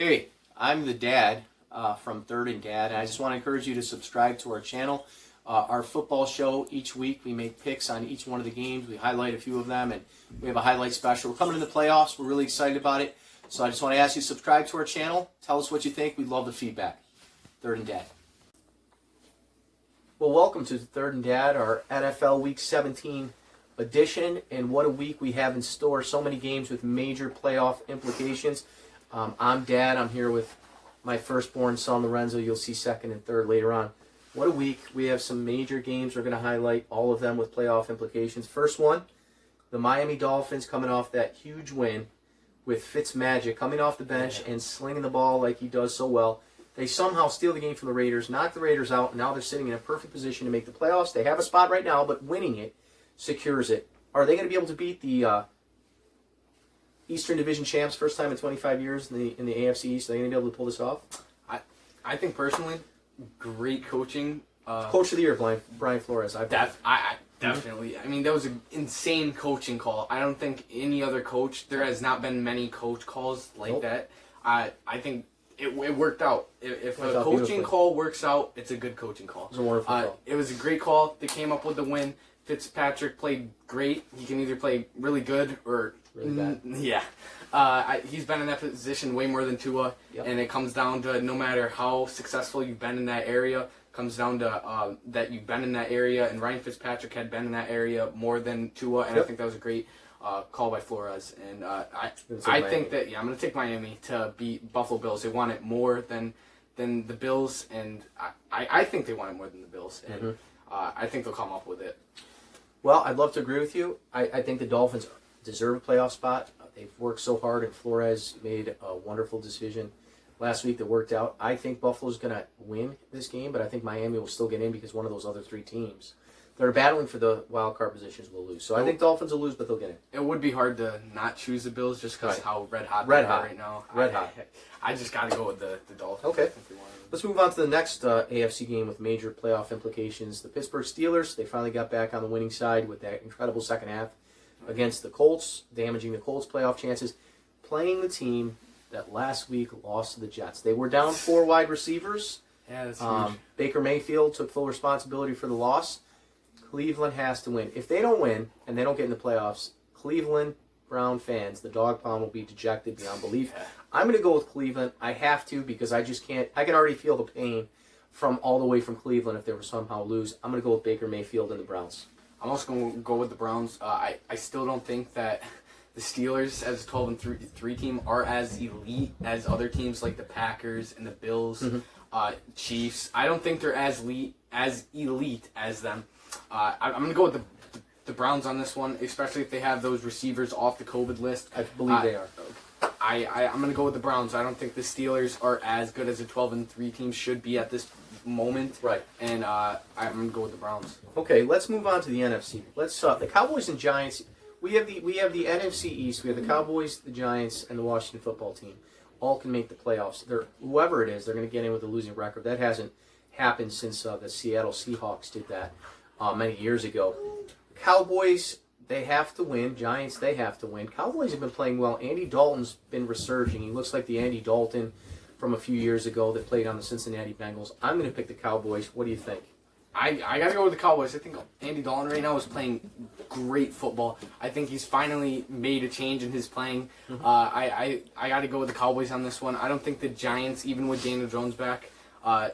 Hey, I'm the dad from Third and Dad, and I just want to encourage you to subscribe to our channel. Our football show, each week we make picks on each one of the games. We highlight a few of them, and we have a highlight special. We're coming to the playoffs. We're really excited about it. So I just want to ask you to subscribe to our channel. Tell us what you think. We'd love the feedback. Third and Dad. Well, welcome to Third and Dad, our NFL Week 17 edition, and what a week we have in store. So many games with major playoff implications. I'm Dad. I'm here with my firstborn son, Lorenzo. You'll see second and third later on. What a week. We have some major games. We're going to highlight all of them with playoff implications. First one, the Miami Dolphins coming off that huge win with Fitzmagic coming off the bench and slinging the ball like he does so well. They somehow steal the game from the Raiders, knock the Raiders out, and now they're sitting in a perfect position to make the playoffs. They have a spot right now, but winning it secures it. Are they going to be able to beat the Eastern Division champs first time in 25 years in the AFC East? Are they going to be able to pull this off? I think personally, great coaching. Coach of the Year, Brian Flores. Definitely. I mean, that was an insane coaching call. I don't think any other coach, there has not been many coach calls like that. I think it worked out. If a coaching call works out, it's a good coaching call. It was a wonderful call. It was a great call. They came up with the win. Fitzpatrick played great. He can either play really good or really bad. Yeah. He's been in that position way more than Tua, and it comes down to no matter how successful you've been in that area, comes down to that you've been in that area, and Ryan Fitzpatrick had been in that area more than Tua, and I think that was a great call by Flores. And I think that I'm going to take Miami to beat Buffalo Bills. They want it more than the Bills, and I think they want it more than the Bills, and I think they'll come up with it. Well, I'd love to agree with you. I think the Dolphins deserve a playoff spot. They've worked so hard, and Flores made a wonderful decision last week that worked out. I think Buffalo's going to win this game, but I think Miami will still get in because one of those other three teams that are battling for the wild card positions will lose. So I think Dolphins will lose, but they'll get in. It would be hard to not choose the Bills just because how red hot they are right now. Red hot. I just got to go with the Dolphins. Okay. Let's move on to the next AFC game with major playoff implications. The Pittsburgh Steelers, they finally got back on the winning side with that incredible second half against the Colts, damaging the Colts' playoff chances, playing the team that last week lost to the Jets. They were down 4 wide receivers. Yeah, that's huge. Baker Mayfield took full responsibility for the loss. Cleveland has to win. If they don't win and they don't get in the playoffs, Cleveland Brown fans, the dog pound will be dejected beyond belief. I'm going to go with Cleveland. I have to because I just can't. I can already feel the pain from all the way from Cleveland if they were somehow lose. I'm going to go with Baker Mayfield and the Browns. I'm also going to go with the Browns. I still don't think that the Steelers as a 12-3 team are as elite as other teams like the Packers and the Bills, Chiefs. I don't think they're as elite as them. I'm going to go with the Browns on this one, especially if they have those receivers off the COVID list. I believe they are. I'm going to go with the Browns. I don't think the Steelers are as good as a 12-3 team should be at this moment. Right. And I'm going to go with the Browns. Okay, let's move on to the NFC. Let's the Cowboys and Giants. We have the NFC East. We have the Cowboys, the Giants, and the Washington Football Team. All can make the playoffs. Whoever it is, they're going to get in with a losing record. That hasn't happened since the Seattle Seahawks did that many years ago. Cowboys, they have to win. Giants, they have to win. Cowboys have been playing well. Andy Dalton's been resurging. He looks like the Andy Dalton from a few years ago that played on the Cincinnati Bengals. I'm going to pick the Cowboys. What do you think? I got to go with the Cowboys. I think Andy Dalton right now is playing great football. I think he's finally made a change in his playing. I got to go with the Cowboys on this one. I don't think the Giants, even with Daniel Jones back, I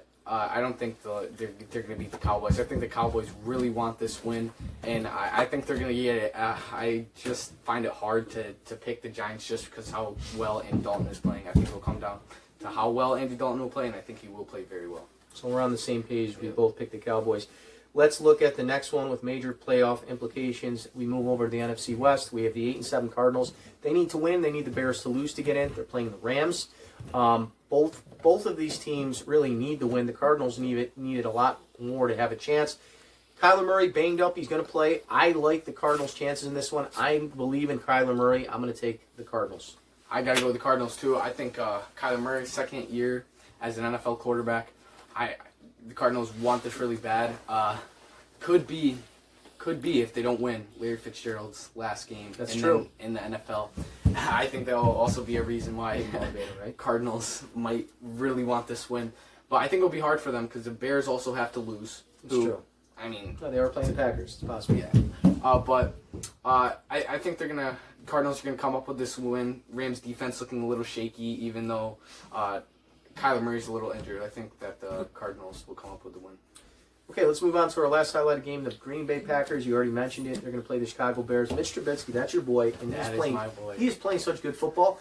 don't think they're going to beat the Cowboys. I think the Cowboys really want this win, and I think they're going to get it. I just find it hard to pick the Giants just because how well Andy Dalton is playing. I think it'll come down to how well Andy Dalton will play, and I think he will play very well. So we're on the same page. We both picked the Cowboys. Let's look at the next one with major playoff implications. We move over to the NFC West. We have the 8-7 Cardinals. They need to win. They need the Bears to lose to get in. They're playing the Rams. Both of these teams really need to win. The Cardinals need it a lot more to have a chance. Kyler Murray banged up. He's going to play. I like the Cardinals' chances in this one. I believe in Kyler Murray. I'm going to take the Cardinals. I got to go with the Cardinals, too. I think Kyler Murray's second year as an NFL quarterback. The Cardinals want this really bad. Could be if they don't win Larry Fitzgerald's last game That's true. In the NFL. I think that will also be a reason why Motivator, right? Cardinals might really want this win. But I think it'll be hard for them because the Bears also have to lose. It's true. I mean, No, they are playing the Packers. It's possible. yeah. I think Cardinals are gonna come up with this win. Rams defense looking a little shaky, even though Kyler Murray's a little injured. I think that the Cardinals will come up with the win. Okay, let's move on to our last highlighted game, the Green Bay Packers. You already mentioned it. They're going to play the Chicago Bears. Mitch Trubisky, that's your boy. And That is my boy. He is playing such good football.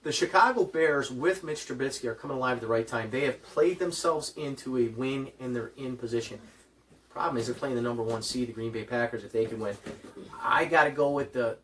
The Chicago Bears with Mitch Trubisky are coming alive at the right time. They have played themselves into a win, and they're in position. Problem is they're playing the number 1 seed, the Green Bay Packers, if they can win. I got to go with the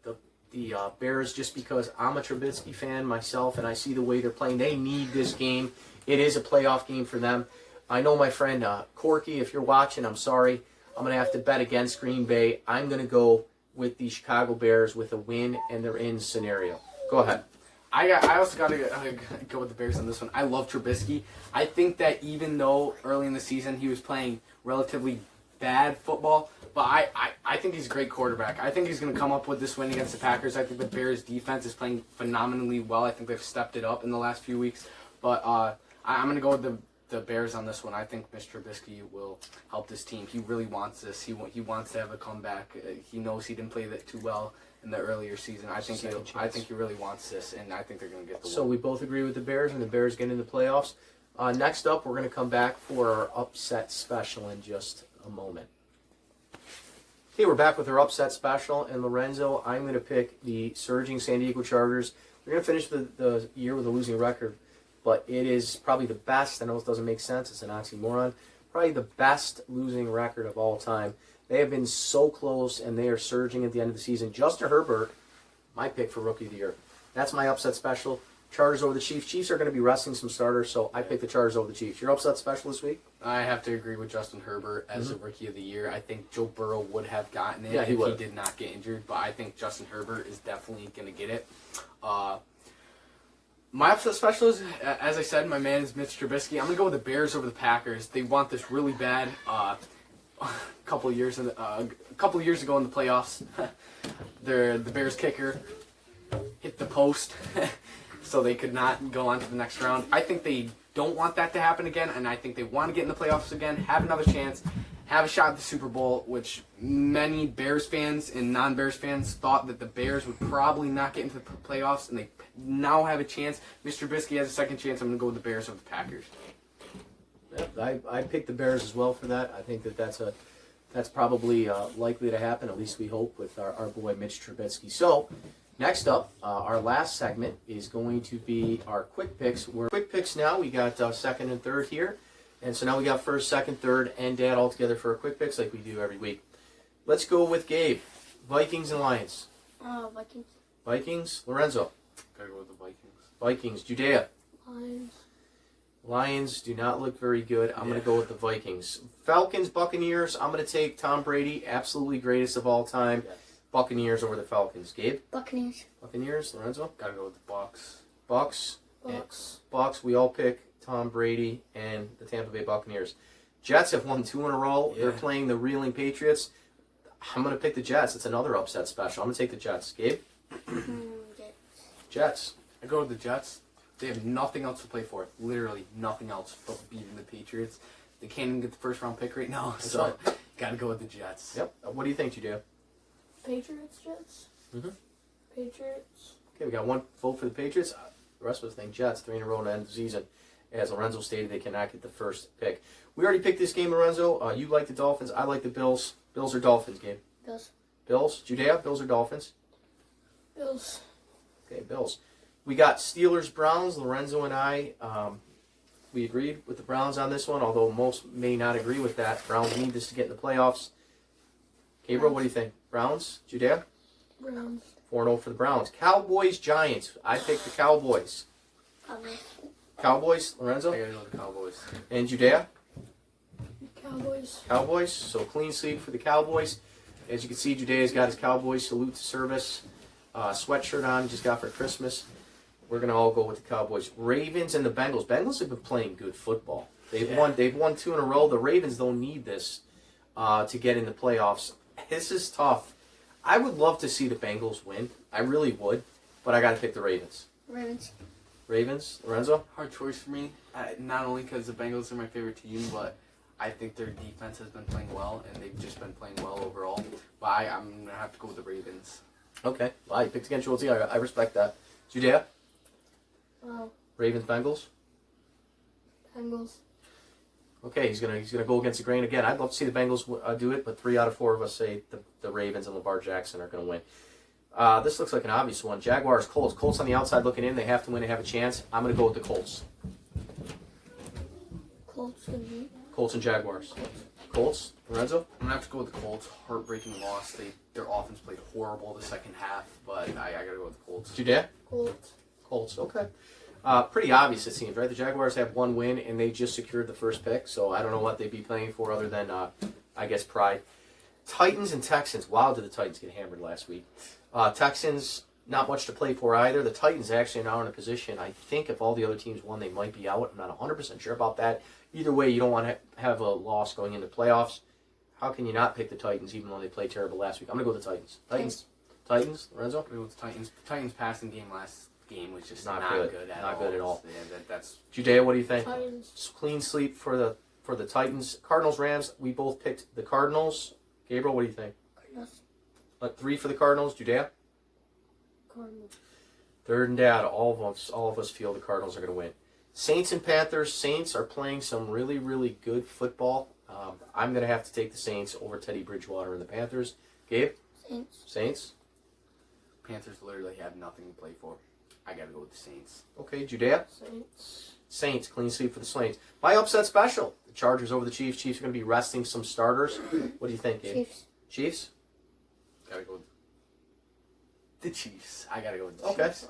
Bears just because I'm a Trubisky fan myself, and I see the way they're playing. They need this game. It is a playoff game for them. I know my friend Corky, if you're watching, I'm sorry. I'm going to have to bet against Green Bay. I'm going to go with the Chicago Bears with a win and they're in scenario. Go ahead. I also got to go with the Bears on this one. I love Trubisky. I think that even though early in the season he was playing relatively bad football, but I think he's a great quarterback. I think he's going to come up with this win against the Packers. I think the Bears defense is playing phenomenally well. I think they've stepped it up in the last few weeks. But I'm going to go with the Bears on this one. I think Mr. Trubisky will help this team. He really wants this. He wants to have a comeback. He knows he didn't play that too well in the earlier season. I think he really wants this, and I think they're going to get the win. So we both agree with the Bears, and the Bears get into the playoffs. Next up, we're going to come back for our upset special in just a moment. Okay, we're back with our upset special, and Lorenzo, I'm going to pick the surging San Diego Chargers. They're going to finish the year with a losing record, but it is probably the best. I know it doesn't make sense. It's an oxymoron. Probably the best losing record of all time. They have been so close, and they are surging at the end of the season. Justin Herbert, my pick for Rookie of the Year. That's my upset special. Chargers over the Chiefs. Chiefs are going to be resting some starters, so I pick the Chargers over the Chiefs. Your upset special this week? I have to agree with Justin Herbert as a Rookie of the Year. I think Joe Burrow would have gotten it if he did not get injured, but I think Justin Herbert is definitely going to get it. My upset special is, as I said, my man is Mitch Trubisky. I'm going to go with the Bears over the Packers. They want this really bad. A couple of years ago in the playoffs, the Bears kicker hit the post, so they could not go on to the next round. I think they don't want that to happen again, and I think they want to get in the playoffs again, have another chance, have a shot at the Super Bowl, which many Bears fans and non-Bears fans thought that the Bears would probably not get into the playoffs, and they now have a chance. Mr. Trubisky has a second chance. I'm going to go with the Bears over the Packers. Yep, I picked the Bears as well for that. I think that's probably likely to happen, at least we hope, with our boy Mitch Trubisky. So, next up, our last segment is going to be our quick picks. We're quick picks now. We got second and third here. And so now we got first, second, third, and dad all together for our quick picks like we do every week. Let's go with Gabe. Vikings and Lions. Vikings. Vikings. Lorenzo. Gotta go with the Vikings. Vikings. Judea. Lions. Lions do not look very good. I'm going to go with the Vikings. Falcons, Buccaneers. I'm going to take Tom Brady, absolutely greatest of all time. Yes. Buccaneers over the Falcons. Gabe? Buccaneers. Buccaneers. Lorenzo? Gotta go with the Bucks. Bucks. Bucks. Bucks. We all pick Tom Brady and the Tampa Bay Buccaneers. Jets have won 2 in a row. Yeah. They're playing the reeling Patriots. I'm going to pick the Jets. It's another upset special. I'm going to take the Jets. Gabe? Jets. I go with the Jets. They have nothing else to play for. Literally nothing else but beating the Patriots. They can't even get the first round pick right now, so gotta go with the Jets. Yep. What do you think, Judea? Patriots, Jets. Mhm. Patriots. Okay, we got one vote for the Patriots. The rest of us think Jets, 3 in a row to end the season. As Lorenzo stated, they cannot get the first pick. We already picked this game, Lorenzo. You like the Dolphins. I like the Bills. Bills or Dolphins, Gabe? Bills. Bills. Judea, Bills or Dolphins? Bills. Okay, Bills. We got Steelers, Browns. Lorenzo and I, we agreed with the Browns on this one, although most may not agree with that. Browns need this to get in the playoffs. Gabriel, what do you think? Browns? Judea? Browns. 4-0 for the Browns. Cowboys, Giants. I picked the Cowboys. Cowboys, Lorenzo? I gotta go with the Cowboys. And Judea? Cowboys. Cowboys. So clean sweep for the Cowboys. As you can see, Judea's got his Cowboys salute to service sweatshirt on. He just got for Christmas. We're going to all go with the Cowboys. Ravens and the Bengals. Bengals have been playing good football. They've won 2 in a row. The Ravens don't need this to get in the playoffs. This is tough. I would love to see the Bengals win. I really would. but I got to pick the Ravens. Ravens. Ravens, Lorenzo? Hard choice for me. Not only because the Bengals are my favorite team, but I think their defense has been playing well, and they've just been playing well overall. But I'm going to have to go with the Ravens. Okay. Well, you picked against your old team. I respect that. Judea? Wow. Ravens, Bengals? Bengals. Okay, he's gonna go against the grain again. I'd love to see the Bengals do it, but 3 out of 4 of us say the Ravens and Lamar Jackson are going to win. This looks like an obvious one. Jaguars, Colts. Colts on the outside looking in. They have to win. They have a chance. I'm going to go with the Colts. Colts gonna beat. Colts and Jaguars. Colts. Lorenzo? I'm going to have to go with the Colts. Heartbreaking loss. Their offense played horrible the second half, but I got to go with the Colts. Judea? Colts. Colts. Okay. Pretty obvious it seems, right? The Jaguars have 1 win, and they just secured the first pick, so I don't know what they'd be playing for other than, I guess, pride. Titans and Texans. Wow, did the Titans get hammered last week. Texans, not much to play for either. The Titans actually are now in a position, I think if all the other teams won, they might be out. I'm not 100% sure about that. Either way, you don't want to have a loss going into playoffs. How can you not pick the Titans, even though they played terrible last week? I'm going to go with the Titans. Titans, Lorenzo? I'm going to go with the Titans. Titans passing game last game was just Not not good. good at Not all. good at all. Yeah, that's Judea, what do you think? Titans. Clean sweep for the Titans. Cardinals, Rams. We both picked the Cardinals. Gabriel, what do you think? Cardinals. 3 for the Cardinals. Judea? Cardinals. Third and dad. All of us feel the Cardinals are going to win. Saints and Panthers. Saints are playing some really, really good football. I'm going to have to take the Saints over Teddy Bridgewater and the Panthers. Gabe? Saints. Saints? Panthers literally have nothing to play for. I got to go with the Saints. Okay, Judea? Saints. Saints, clean sweep for the Saints. My upset special. The Chargers over the Chiefs. Chiefs are going to be resting some starters. What do you think, Gabe? Chiefs. Chiefs? Got to go with the Chiefs. I got to go with the Okay. Chiefs.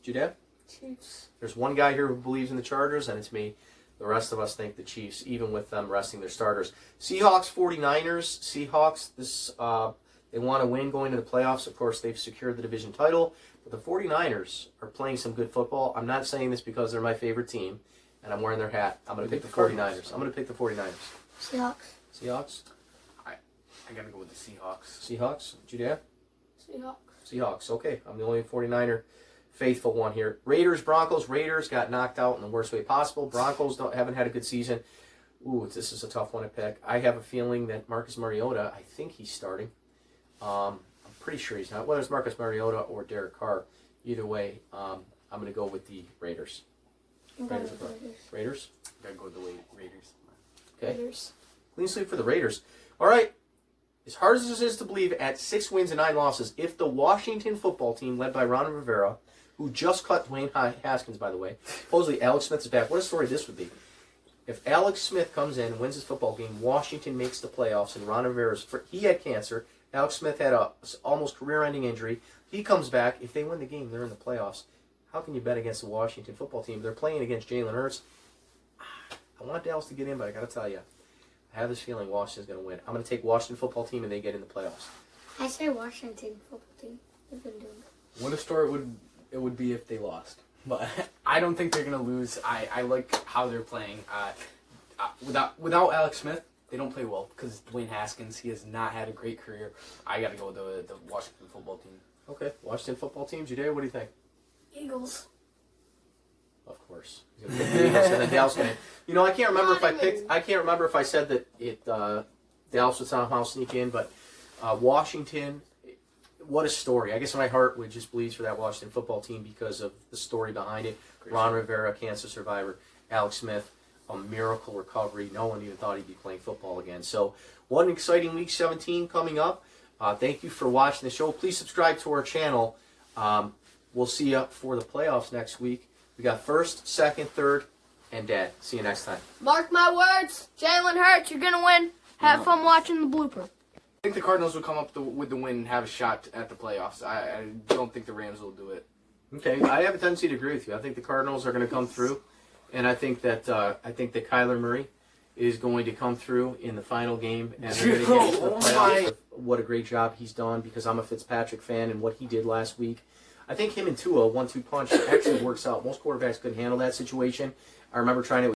Judea? Chiefs. There's one guy here who believes in the Chargers, and it's me. The rest of us think the Chiefs, even with them resting their starters. Seahawks, 49ers. Seahawks, they want to win going to the playoffs. Of course, they've secured the division title. But the 49ers are playing some good football. I'm not saying this because they're my favorite team, and I'm wearing their hat. I'm going to pick the 49ers. I'm going to pick the 49ers. Seahawks. Seahawks? I got to go with the Seahawks. Seahawks? Judea? Seahawks. Seahawks. Okay, I'm the only 49er faithful one here. Raiders, Broncos. Raiders got knocked out in the worst way possible. Broncos haven't had a good season. Ooh, this is a tough one to pick. I have a feeling that Marcus Mariota, I think he's starting. I'm pretty sure he's not. Whether it's Marcus Mariota or Derek Carr, either way, I'm going to go with the Raiders. Raiders. Raiders? Got to go with the Raiders. Okay. Raiders. Clean sweep for the Raiders. All right. As hard as this is to believe, at 6 wins and 9 losses, if the Washington football team, led by Ron Rivera, who just cut Dwayne Haskins, by the way, supposedly Alex Smith is back. What a story this would be. If Alex Smith comes in and wins his football game, Washington makes the playoffs, and Ron Rivera's, he had cancer. Alex Smith had a almost career-ending injury. He comes back. If they win the game, they're in the playoffs. How can you bet against the Washington football team? They're playing against Jalen Hurts. I want Dallas to get in, but I got to tell you, I have this feeling Washington's going to win. I'm going to take Washington football team, and they get in the playoffs. I say Washington football team. They've been doing good. What a story it would be if they lost. But I don't think they're going to lose. I like how they're playing. Without Alex Smith, they don't play well because Dwayne Haskins, he has not had a great career. I got to go with the Washington football team. Okay, Washington football team. Judea, what do you think? Eagles. Of course. He's gonna pick the Eagles and then Dallas win. You know, I can't remember if I said that Dallas would somehow sneak in, but Washington, what a story. I guess my heart would just bleeds for that Washington football team because of the story behind it. Ron Rivera, cancer survivor, Alex Smith, a miracle recovery. No one even thought he'd be playing football again. So, what an exciting Week 17 coming up. Thank you for watching the show. Please subscribe to our channel. We'll see you for the playoffs next week. We got first, second, third, and dad. See you next time. Mark my words. Jalen Hurts, you're going to win. Have fun watching the blooper. I think the Cardinals will come up with the win and have a shot at the playoffs. I don't think the Rams will do it. Okay, I have a tendency to agree with you. I think the Cardinals are going to come through, and I think that Kyler Murray is going to come through in the final game, and they're going to get to the playoffs. What a great job he's done, because I'm a Fitzpatrick fan, and what he did last week. I think him and Tua, 1-2 punch, actually works out. Most quarterbacks couldn't handle that situation. I remember trying to